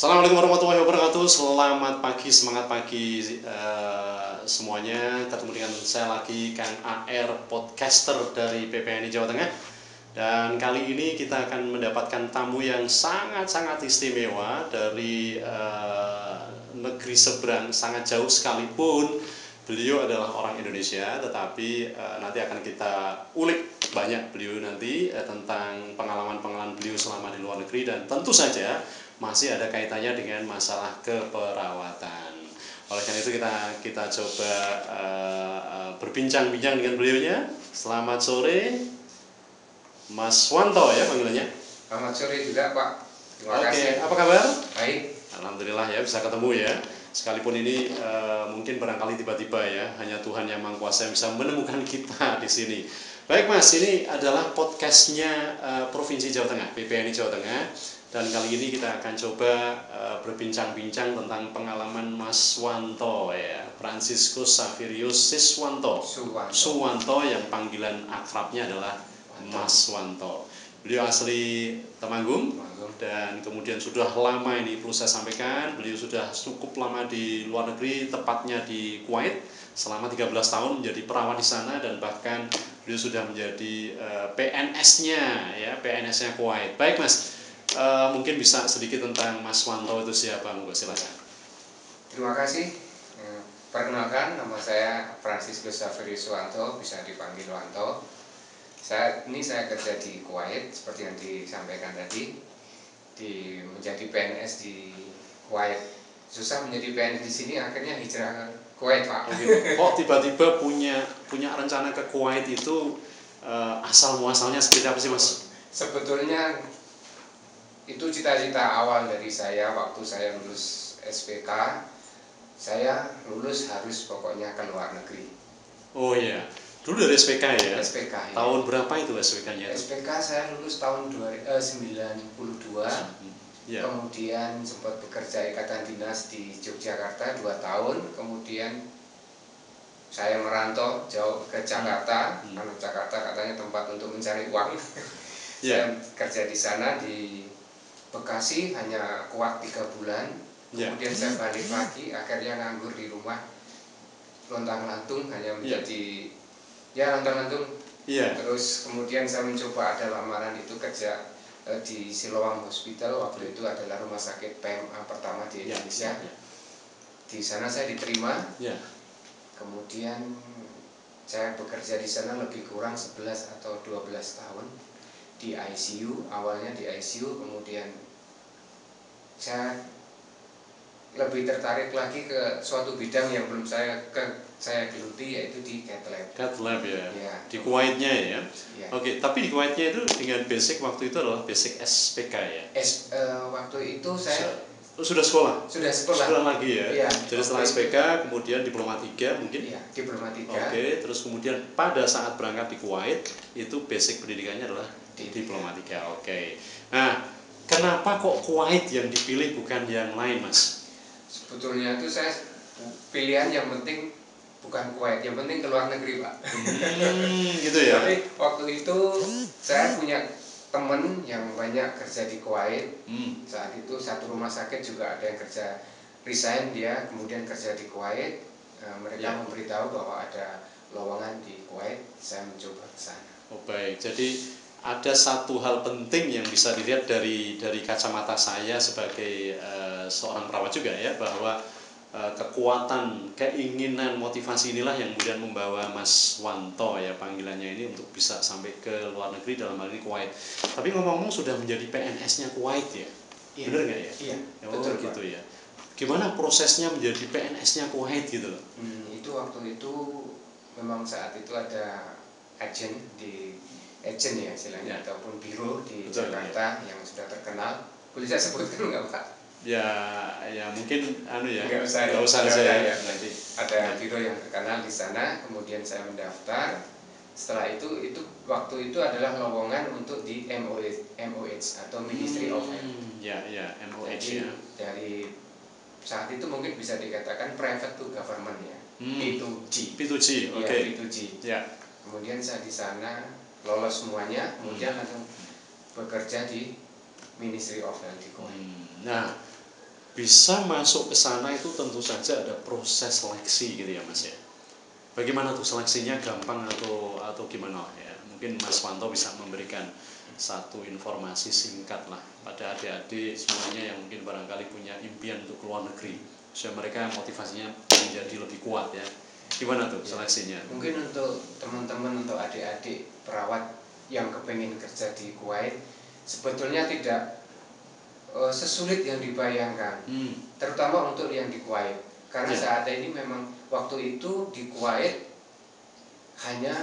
Assalamualaikum warahmatullahi wabarakatuh. Selamat pagi, semangat pagi semuanya. Ketemu dengan saya lagi, Kang AR, podcaster dari PPNI Jawa Tengah. Dan kali ini kita akan mendapatkan tamu yang sangat-sangat istimewa dari negeri seberang, sangat jauh sekalipun. Beliau adalah orang Indonesia, tetapi nanti akan kita ulik banyak beliau nanti tentang pengalaman-pengalaman beliau selama di luar negeri, dan tentu saja masih ada kaitannya dengan masalah keperawatan. Oleh karena itu kita coba berbincang-bincang dengan beliaunya. Selamat sore, Mas Wanto ya panggilannya. Selamat sore juga Pak. Terima kasih. Oke, apa kabar? Baik. Alhamdulillah ya, bisa ketemu ya. Sekalipun ini mungkin barangkali tiba-tiba ya, hanya Tuhan yang Maha Kuasa yang bisa menemukan kita di sini. Baik Mas, ini adalah podcastnya Provinsi Jawa Tengah, PPNI Jawa Tengah. Dan kali ini kita akan coba berbincang-bincang tentang pengalaman Mas Wanto ya, Franciscus Xaverius Siswanto Suwanto, yang panggilan akrabnya adalah Mas Wanto. Beliau asli Temanggung dan kemudian sudah lama, ini perlu saya sampaikan, beliau sudah cukup lama di luar negeri, tepatnya di Kuwait selama 13 tahun menjadi perawat di sana, dan bahkan beliau sudah menjadi PNS-nya ya, PNS-nya Kuwait. Baik Mas, mungkin bisa sedikit tentang Mas Wanto itu siapa, monggo silakan. Terima kasih. Perkenalkan, nama saya Franciscus Xaverius Suwanto, bisa dipanggil Wanto. Saya kerja di Kuwait seperti yang disampaikan tadi, menjadi PNS di Kuwait. Susah menjadi PNS di sini, akhirnya hijrah ke Kuwait Pak. Kok tiba-tiba punya rencana ke Kuwait itu, asal muasalnya seperti apa sih Mas? Sebetulnya itu cita-cita awal dari saya waktu saya lulus SPK. Saya lulus harus pokoknya ke luar negeri. Oh iya, dulu dari SPK ya? SPK ya. Tahun berapa itu SPK-nya? SPK saya lulus tahun 92. Ya. Kemudian sempat bekerja ikatan dinas di Yogyakarta 2 tahun. Kemudian saya merantau jauh ke Jakarta, karena Jakarta katanya tempat untuk mencari uang. Saya kerja di sana di Bekasi hanya kuat 3 bulan. Kemudian saya balik lagi, akhirnya nganggur di rumah, lontang-lantung hanya menjadi lontang-lantung. Terus kemudian saya mencoba, ada lamaran itu kerja di Siloam Hospital, waktu itu adalah rumah sakit PMA pertama di Indonesia. Di sana saya diterima. Kemudian saya bekerja di sana lebih kurang 11 atau 12 tahun di ICU. Awalnya di ICU, kemudian saya lebih tertarik lagi ke suatu bidang yang belum saya geluti, yaitu di cath lab. Cath lab ya. Di Kuwaitnya ya. Oke, tapi di Kuwaitnya itu dengan basic waktu itu adalah basic SPK ya. Waktu itu saya sudah sekolah. Sekolah lagi ya. Jadi setelah SPK kemudian diploma 3 mungkin. Iya, diploma 3. Oke, terus kemudian pada saat berangkat di Kuwait itu basic pendidikannya adalah diploma 3. Oke. Nah, kenapa kok Kuwait yang dipilih bukan yang lain, Mas? Sebetulnya itu saya pilihan yang penting bukan Kuwait, yang penting ke luar negeri Pak. Gitu ya. Tapi waktu itu saya punya teman yang banyak kerja di Kuwait. Saat itu satu rumah sakit juga ada yang kerja, resign dia, kemudian kerja di Kuwait. Mereka memberitahu bahwa ada lowongan di Kuwait, saya mencoba ke sana. Oh baik, jadi ada satu hal penting yang bisa dilihat dari kacamata saya sebagai seorang perawat juga ya, bahwa kekuatan, keinginan, motivasi inilah yang kemudian membawa Mas Wanto ya panggilannya ini untuk bisa sampai ke luar negeri, dalam hal ini Kuwait. Tapi ngomong-ngomong sudah menjadi PNS-nya Kuwait ya? Iya. Bener nggak ya? Iya, betul gitu ya. Gimana prosesnya menjadi PNS-nya Kuwait gitu loh? Itu waktu itu memang saat itu ada agen ya istilahnya, ataupun biro di Jakarta yang sudah terkenal. Boleh saya sebutkan nggak Pak? Ya mungkin nggak usah saya ya. Nanti ada biro yang terkenal di sana, kemudian saya mendaftar. Setelah itu waktu itu adalah lowongan untuk di MOH atau Ministry of Health. MOH. Jadi, dari saat itu mungkin bisa dikatakan private to government ya. P2G. Oke. P2G. Kemudian saya di sana lolos semuanya, kemudian langsung bekerja di Ministry of Health di Kuwait. Nah, bisa masuk ke sana itu tentu saja ada proses seleksi gitu ya Mas ya. Bagaimana tuh seleksinya, gampang atau gimana ya? Mungkin Mas Wanto bisa memberikan satu informasi singkat lah pada adik-adik semuanya yang mungkin barangkali punya impian untuk keluar negeri, supaya mereka motivasinya menjadi lebih kuat ya. Gimana tuh seleksinya? Mungkin untuk teman-teman, untuk adik-adik perawat yang kepingin kerja di Kuwait, sebetulnya tidak sesulit yang dibayangkan, terutama untuk yang di Kuwait. Karena saat ini memang waktu itu di Kuwait hanya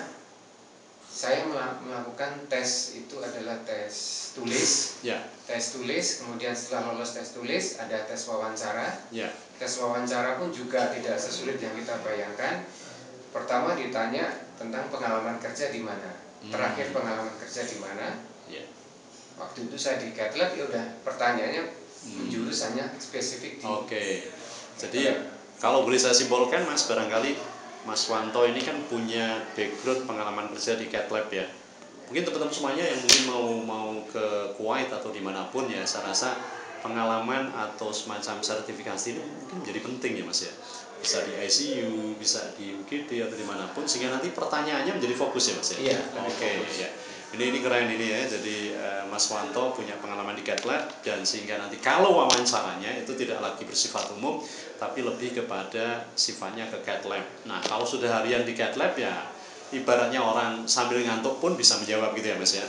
saya melakukan tes, itu adalah tes tulis, tes tulis, kemudian setelah lolos tes tulis ada tes wawancara. Tes wawancara pun juga tidak sesulit yang kita bayangkan. Pertama ditanya tentang pengalaman kerja di mana, terakhir pengalaman kerja di mana. Waktu itu saya di Catlab, ya udah pertanyaannya menjurus hanya spesifik di. Jadi kalau boleh saya simpulkan Mas, barangkali Mas Wanto ini kan punya background pengalaman kerja di Catlab ya. Mungkin teman-teman semuanya yang mungkin mau ke Kuwait atau dimanapun ya, saya rasa pengalaman atau semacam sertifikasi ini mungkin menjadi penting ya Mas ya. Bisa di ICU, bisa di UGD atau dimanapun, sehingga nanti pertanyaannya menjadi fokus ya Mas ya. Ya. Ini keren ini ya. Jadi Mas Wanto punya pengalaman di Catlab, dan sehingga nanti kalau wawancaranya itu tidak lagi bersifat umum, tapi lebih kepada sifatnya ke Catlab. Nah kalau sudah harian di Catlab ya ibaratnya orang sambil ngantuk pun bisa menjawab gitu ya Mas ya.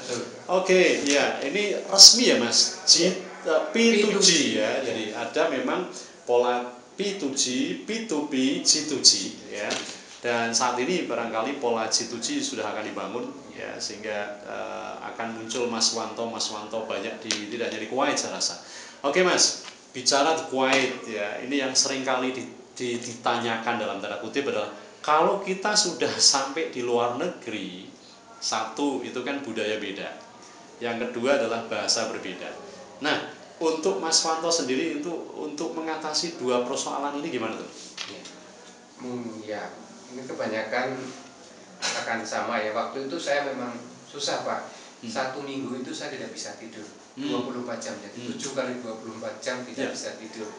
Ya ini resmi ya Mas, P2G ya. Jadi ada memang pola P2G, P2P, G2G ya. Dan saat ini barangkali pola G2G sudah akan dibangun ya, sehingga akan muncul Mas Wanto banyak tidak hanya di Kuwait saya rasa. Mas, bicara di Kuwait ya, ini yang seringkali ditanyakan dalam tanda kutip adalah kalau kita sudah sampai di luar negeri, satu itu kan budaya beda, yang kedua adalah bahasa berbeda. Nah, untuk Mas Wanto sendiri itu untuk mengatasi dua persoalan ini gimana tuh? Ini kebanyakan akan sama ya. Waktu itu saya memang susah Pak. 1 minggu itu saya tidak bisa tidur 24 jam, jadi 7 kali 24 jam tidak bisa tidur.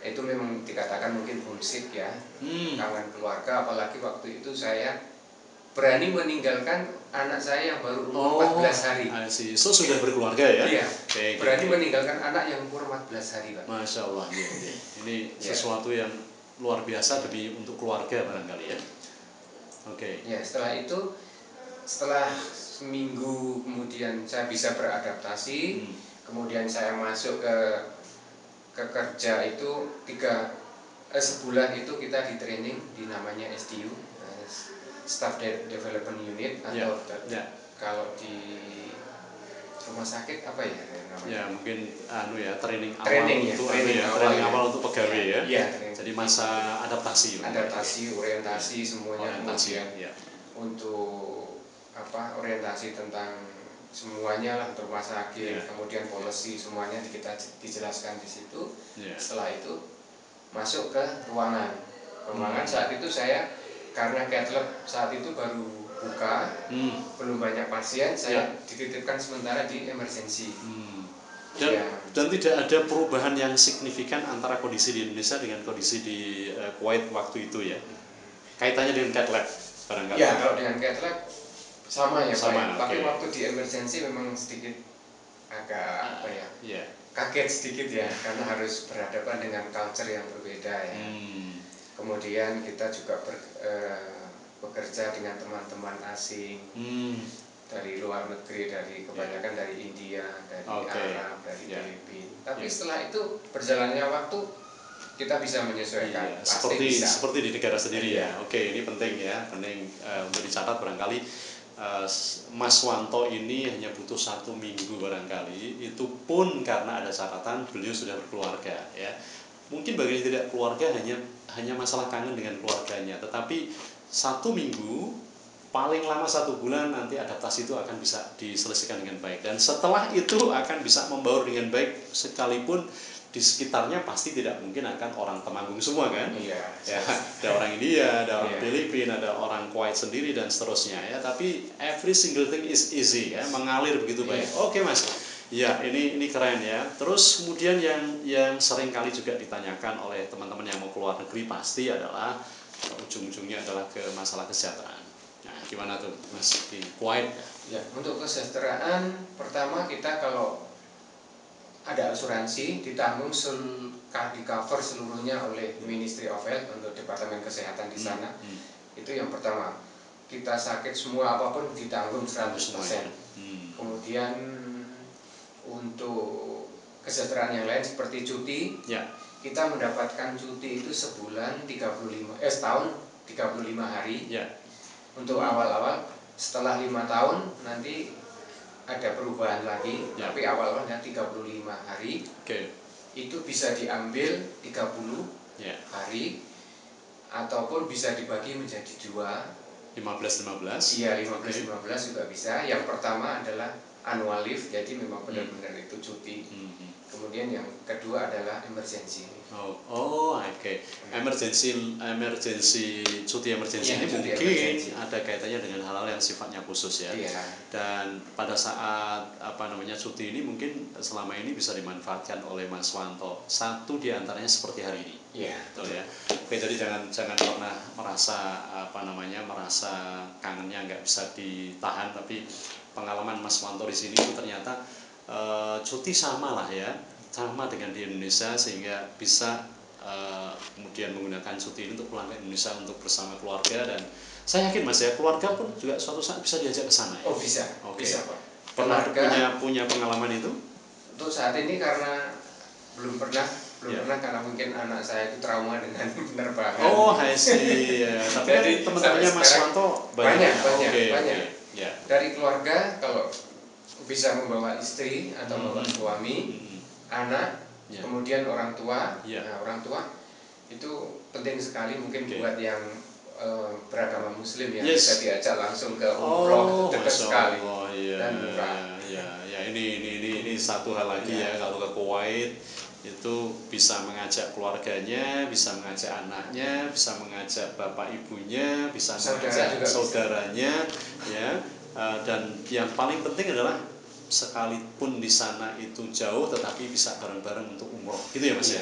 Itu memang dikatakan mungkin homesick ya, kangen keluarga. Apalagi waktu itu saya berani meninggalkan anak saya yang baru umur 14 hari. So sudah berkeluarga ya? Iya. Berani meninggalkan anak yang umur 14 hari Pak. Masya Allah ya. Ini sesuatu yang luar biasa demi untuk keluarga barangkali ya. Ya, setelah seminggu kemudian saya bisa beradaptasi, kemudian saya masuk ke kerja itu sebulan itu kita di training di namanya SDU, Staff Development Unit, atau kalau di rumah sakit apa ya namanya? Ya mungkin training awal untuk pegawai ya. Jadi masa adaptasi, orientasi semuanya, kemudian untuk orientasi tentang semuanya lah untuk rumah sakit, kemudian policy semuanya kita dijelaskan di situ. Setelah itu masuk ke ruangan. Saat itu saya, karena Catlab saat itu baru buka, belum banyak pasien, saya dititipkan sementara di emergency. Dan tidak ada perubahan yang signifikan antara kondisi di Indonesia dengan kondisi di Kuwait waktu itu ya. Kaitannya dengan Catlab barangkali. Ya, kalau dengan Catlab sama ya Pak. Tapi waktu di emergency memang sedikit agak kaget sedikit ya, karena harus berhadapan dengan culture yang berbeda ya. Kemudian kita juga bekerja dengan teman-teman asing dari luar negeri, kebanyakan dari India, dari Arab, dari Filipina. Tapi setelah itu berjalannya waktu kita bisa menyesuaikan. Seperti di negara sendiri ya. Ini penting ya, untuk dicatat barangkali. Mas Wanto ini hanya butuh 1 minggu barangkali, itu pun karena ada catatan beliau sudah berkeluarga ya. Mungkin bagi yang tidak keluarga hanya masalah kangen dengan keluarganya, tetapi 1 minggu paling lama 1 bulan nanti adaptasi itu akan bisa diselesaikan dengan baik, dan setelah itu akan bisa membaur dengan baik, sekalipun di sekitarnya pasti tidak mungkin akan orang Temanggung semua kan. Ada orang India, ada orang Filipina, ada orang Kuwait sendiri dan seterusnya ya. Tapi every single thing is easy ya, mengalir begitu baik. Mas, Ya, ini keren ya. Terus kemudian yang sering kali juga ditanyakan oleh teman-teman yang mau keluar negeri pasti adalah ujung-ujungnya adalah ke masalah kesejahteraan. Nah, gimana tuh Mas di Kuwait? Ya, untuk kesejahteraan pertama kita kalau ada asuransi ditanggung di cover seluruhnya oleh Ministry of Health untuk Departemen Kesehatan di sana. Itu yang pertama. Kita sakit semua apapun ditanggung 100%. Kemudian untuk kesejahteraan yang lain seperti cuti, ya, kita mendapatkan cuti itu setahun 35 hari. Ya. Untuk awal-awal, setelah 5 tahun nanti ada perubahan lagi, ya. Tapi awal-awalnya 35 hari. Itu bisa diambil 30 ya. hari ataupun bisa dibagi menjadi 2, 15-15. Iya, 15-15 juga bisa. Yang pertama adalah annual leave, jadi memang benar-benar itu cuti. Kemudian yang kedua adalah emergency. Oke. Cuti emergency ini mungkin ada kaitannya dengan hal-hal yang sifatnya khusus ya. Iya. Dan pada saat cuti ini mungkin selama ini bisa dimanfaatkan oleh Mas Wanto. Satu di antaranya seperti hari ini. Iya. Betul ya. Oke, jadi jangan pernah merasa merasa kangennya nggak bisa ditahan, tapi pengalaman Mas Wanto di sini itu ternyata cuti sama lah ya, sama dengan di Indonesia, sehingga bisa kemudian menggunakan cuti ini untuk pulang ke Indonesia untuk bersama keluarga. Dan saya yakin Mas ya, keluarga pun juga suatu saat bisa diajak ke sana ya? Oh bisa, bisa Pak. Pernah punya pengalaman itu? Untuk saat ini karena belum pernah karena mungkin anak saya itu trauma dengan penerbangan. I see. Ya. Tapi kan teman-temannya Mas Wanto banyak. Ya. Dari keluarga kalau bisa membawa istri atau membawa suami, anak, kemudian orang tua. Nah, orang tua itu penting sekali mungkin buat yang beragama Muslim yang bisa diajak langsung ke umroh, dekat sekali dan murah. Ya, ini satu hal lagi ya, kalau ke Kuwait itu bisa mengajak keluarganya, bisa mengajak anaknya, bisa mengajak bapak ibunya, bisa mengajak saudaranya, ya. Dan yang paling penting adalah sekalipun di sana itu jauh, tetapi bisa bareng-bareng untuk umroh, gitu ya Mas ya.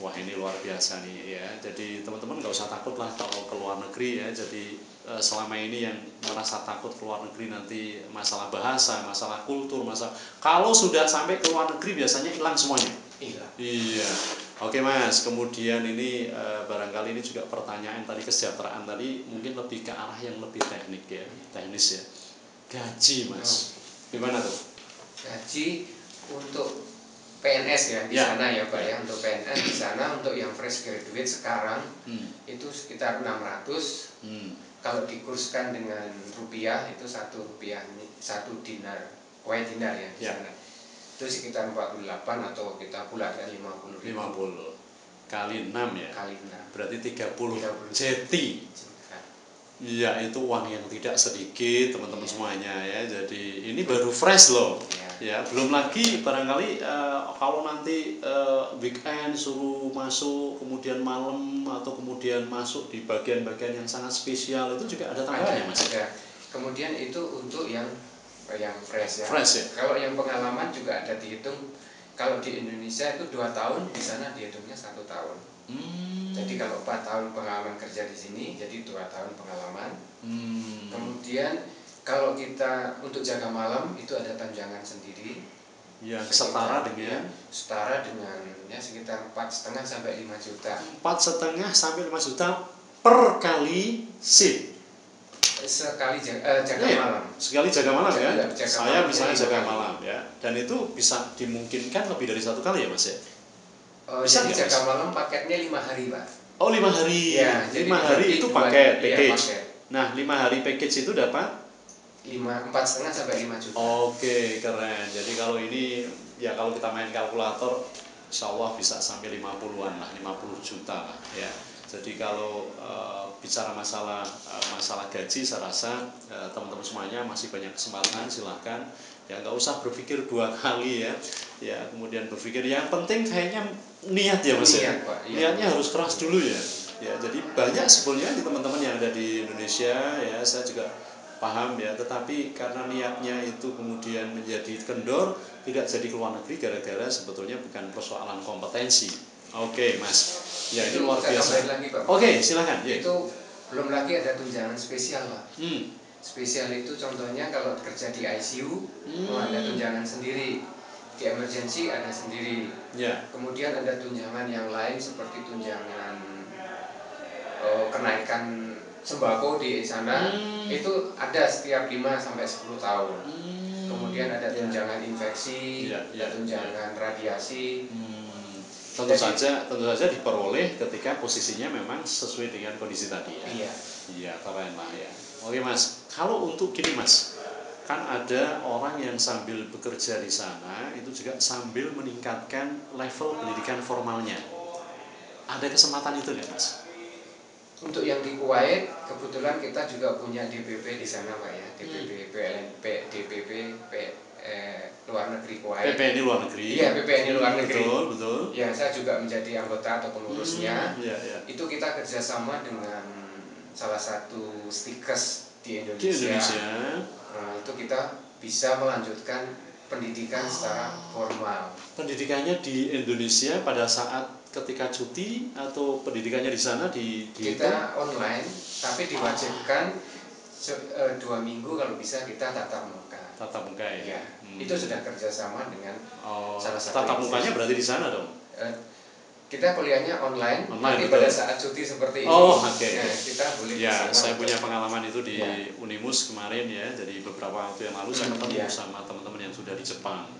Wah, ini luar biasa nih ya. Jadi teman-teman nggak usah takut lah kalau ke luar negeri ya. Jadi selama ini yang merasa takut ke luar negeri nanti masalah bahasa, masalah kultur, kalau sudah sampai ke luar negeri biasanya hilang semuanya. Iya. Oke Mas, kemudian ini barangkali ini juga pertanyaan tadi, kesejahteraan tadi mungkin lebih ke arah yang lebih teknis ya. Gaji Mas, gimana tuh? Gaji untuk PNS ya di sana ya Pak ya. Untuk PNS di sana untuk yang fresh graduate sekarang itu sekitar 600. Kalau dikurskan dengan rupiah itu 1 rupiah, 1 dinar, Kuwait dinar ya di sana. Itu sekitar 48 atau kita bulatkan 50 kali 6 ya. Kali 6. Berarti 30 jeti. Iya, itu uang yang tidak sedikit teman-teman semuanya ya. Jadi ini baru fresh loh. Ya, belum lagi barangkali kalau nanti weekend suruh masuk kemudian malam atau kemudian masuk di bagian-bagian yang sangat spesial, itu juga ada tambahannya Mas. Ada. Kemudian itu untuk yang fresh ya. Fresh ya. Kalau yang pengalaman juga ada dihitung. Kalau di Indonesia itu 2 tahun, di sana dihitungnya 1 tahun. Jadi kalau 4 tahun pengalaman kerja di sini, jadi 2 tahun pengalaman. Kemudian kalau kita untuk jaga malam itu ada tunjangan sendiri. Yang setara dengan ya sekitar 4,5 sampai 5 juta. 4,5 sampai 5 juta per kali shift. Sekali jaga malam. Sekali jaga malam ya. Saya misalnya jaga kali. Malam ya. Dan itu bisa dimungkinkan lebih dari 1 kali ya Mas ya. Jadi jaga malam paketnya 5 hari Pak. 5 hari. Ya, 5 hari itu paket package. Paket. Nah, 5 hari package itu dapat 4,5 sampai 5 juta. Oke, keren. Jadi kalau ini ya kalau kita main kalkulator insya Allah bisa sampai 50-an lah, 50 juta lah ya. Jadi kalau bicara masalah gaji, saya rasa teman-teman semuanya masih banyak kesempatan, silahkan ya, nggak usah berpikir 2 kali ya. Ya, kemudian berpikir yang penting kayaknya niat ya Mas ya. Niatnya harus keras dulu ya. Ya, jadi banyak sebenarnya di teman-teman yang ada di Indonesia ya, saya juga paham ya, tetapi karena niatnya itu kemudian menjadi kendor, tidak jadi keluar negeri gara-gara sebetulnya bukan persoalan kompetensi. Oke, Mas. Ya, itu luar biasa. Oke, silakan. Ya. Itu belum lagi ada tunjangan spesial, Pak. Spesial itu contohnya kalau kerja di ICU, ada tunjangan sendiri. Di emergency ada sendiri. Ya. Kemudian ada tunjangan yang lain seperti tunjangan kenaikan sembako di sana. Itu ada setiap 5 sampai 10 tahun. Kemudian ada tunjangan infeksi, ada tunjangan radiasi. Tentu saja diperoleh ketika posisinya memang sesuai dengan kondisi tadi ya. Iya, keren lah ya. Oke Mas, kalau untuk gini Mas, kan ada orang yang sambil bekerja di sana itu juga sambil meningkatkan level pendidikan formalnya. Ada kesempatan itu nggak Mas? Untuk yang di Kuwait, kebetulan kita juga punya DPP di sana Pak ya, DPP PLNP, DPP luar negeri Kuwait. PPNI luar negeri. Iya, PPNI luar negeri. Betul. Ya, saya juga menjadi anggota atau pengurusnya. Itu kita kerjasama dengan salah satu stikers di Indonesia. Nah, itu kita bisa melanjutkan pendidikan secara formal. Pendidikannya di Indonesia pada saat ketika cuti atau pendidikannya di sana kita online, tapi diwajibkan 2 minggu kalau bisa kita tatap muka. Tatap muka ya. Itu sudah kerjasama dengan salah satu. Tatap mukanya berarti di sana dong. Kita kuliahnya online tapi betul. pada saat cuti seperti ini. Kita boleh. Ya, saya punya pengalaman itu di Unimus kemarin ya. Jadi beberapa waktu yang lalu saya ketemu sama teman-teman yang sudah di Jepang.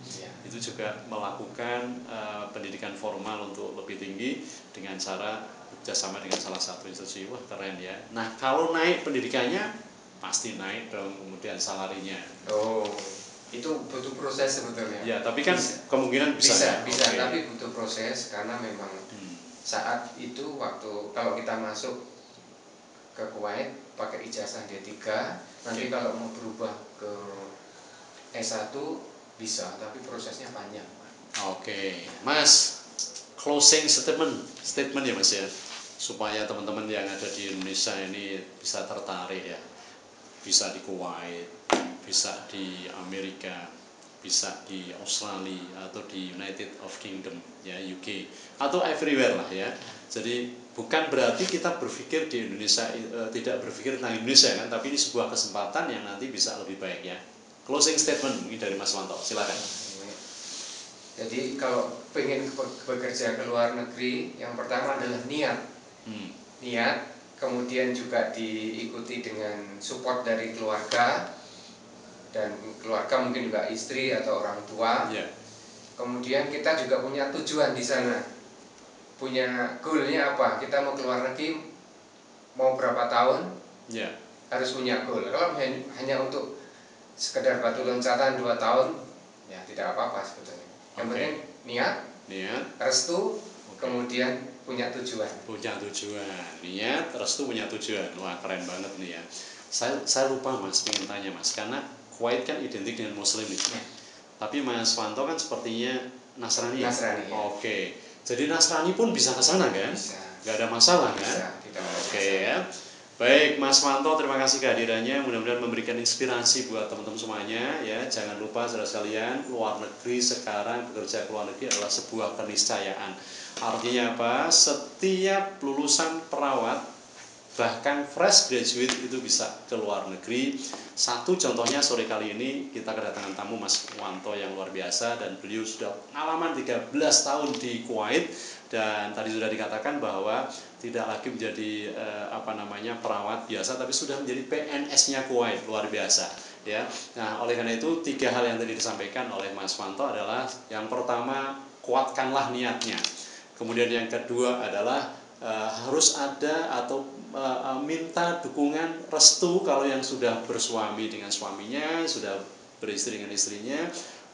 Itu juga melakukan pendidikan formal untuk lebih tinggi dengan cara kerjasama dengan salah satu institusi. Wah keren ya. Nah kalau naik pendidikannya pasti naik dong, kemudian salarinya. Itu butuh proses sebetulnya. Ya tapi kan kemungkinan bisa. Okay. Tapi butuh proses karena memang saat itu waktu kalau kita masuk ke Kuwait pakai ijazah D3, nanti kalau mau berubah ke S1 bisa, tapi prosesnya panjang. Oke, Mas, closing statement ya Mas ya, supaya teman-teman yang ada di Indonesia ini bisa tertarik ya, bisa di Kuwait, bisa di Amerika, bisa di Australia atau di United of Kingdom ya, UK atau everywhere lah ya. Jadi bukan berarti kita berpikir di Indonesia tidak berpikir tentang Indonesia kan, tapi ini sebuah kesempatan yang nanti bisa lebih baik ya. Closing statement mungkin dari Mas Wanto, silakan. Jadi kalau pengen bekerja ke luar negeri, yang pertama adalah niat. Niat, kemudian juga diikuti dengan support dari keluarga, dan keluarga mungkin juga istri atau orang tua. Kemudian kita juga punya tujuan di sana, punya goalnya apa, kita mau keluar negeri mau berapa tahun, harus punya goal. Kalau hanya untuk sekedar batu loncatan 2 tahun, ya tidak apa-apa sebetulnya. Yang penting niat, restu, kemudian punya tujuan. Niat, restu, punya tujuan. Wah keren banget nih ya. Saya lupa Mas, pengen tanya Mas, karena Kuwait kan identik dengan Muslim nih. Tapi Mas Wanto kan sepertinya Nasrani. Nasrani. Oke. Jadi Nasrani pun bisa ke sana kan? Bisa. Gak ada masalah kan? Bisa, tidak ada Oke ya. Baik Mas Wanto, terima kasih kehadirannya. Mudah-mudahan memberikan inspirasi buat teman-teman semuanya ya. Jangan lupa saudara sekalian, luar negeri sekarang, bekerja ke luar negeri adalah sebuah keniscayaan. Artinya apa? Setiap lulusan perawat, bahkan fresh graduate itu bisa ke luar negeri. Satu contohnya sore kali ini kita kedatangan tamu Mas Wanto yang luar biasa, dan beliau sudah pengalaman 13 tahun di Kuwait, dan tadi sudah dikatakan bahwa tidak lagi menjadi perawat biasa, tapi sudah menjadi PNS-nya Kuwait, luar biasa ya. Nah oleh karena itu 3 hal yang tadi disampaikan oleh Mas Wanto adalah yang pertama, kuatkanlah niatnya. Kemudian yang kedua adalah harus ada atau minta dukungan restu kalau yang sudah bersuami dengan suaminya, sudah beristri dengan istrinya,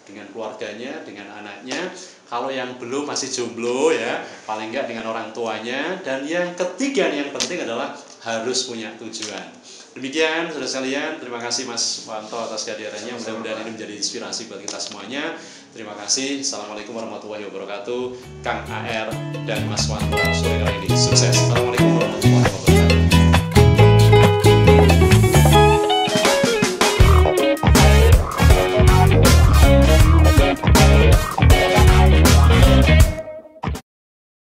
dengan keluarganya, dengan anaknya. Kalau yang belum masih jomblo ya, paling enggak dengan orang tuanya. Dan yang ketiga yang penting adalah harus punya tujuan. Demikian saudara sekalian, terima kasih Mas Wanto atas kehadirannya. Mudah-mudahan ini menjadi inspirasi buat kita semuanya. Terima kasih. Assalamualaikum warahmatullahi wabarakatuh. Kang AR dan Mas Wanto sore kali ini. Sukses. Assalamualaikum warahmatullahi wabarakatuh.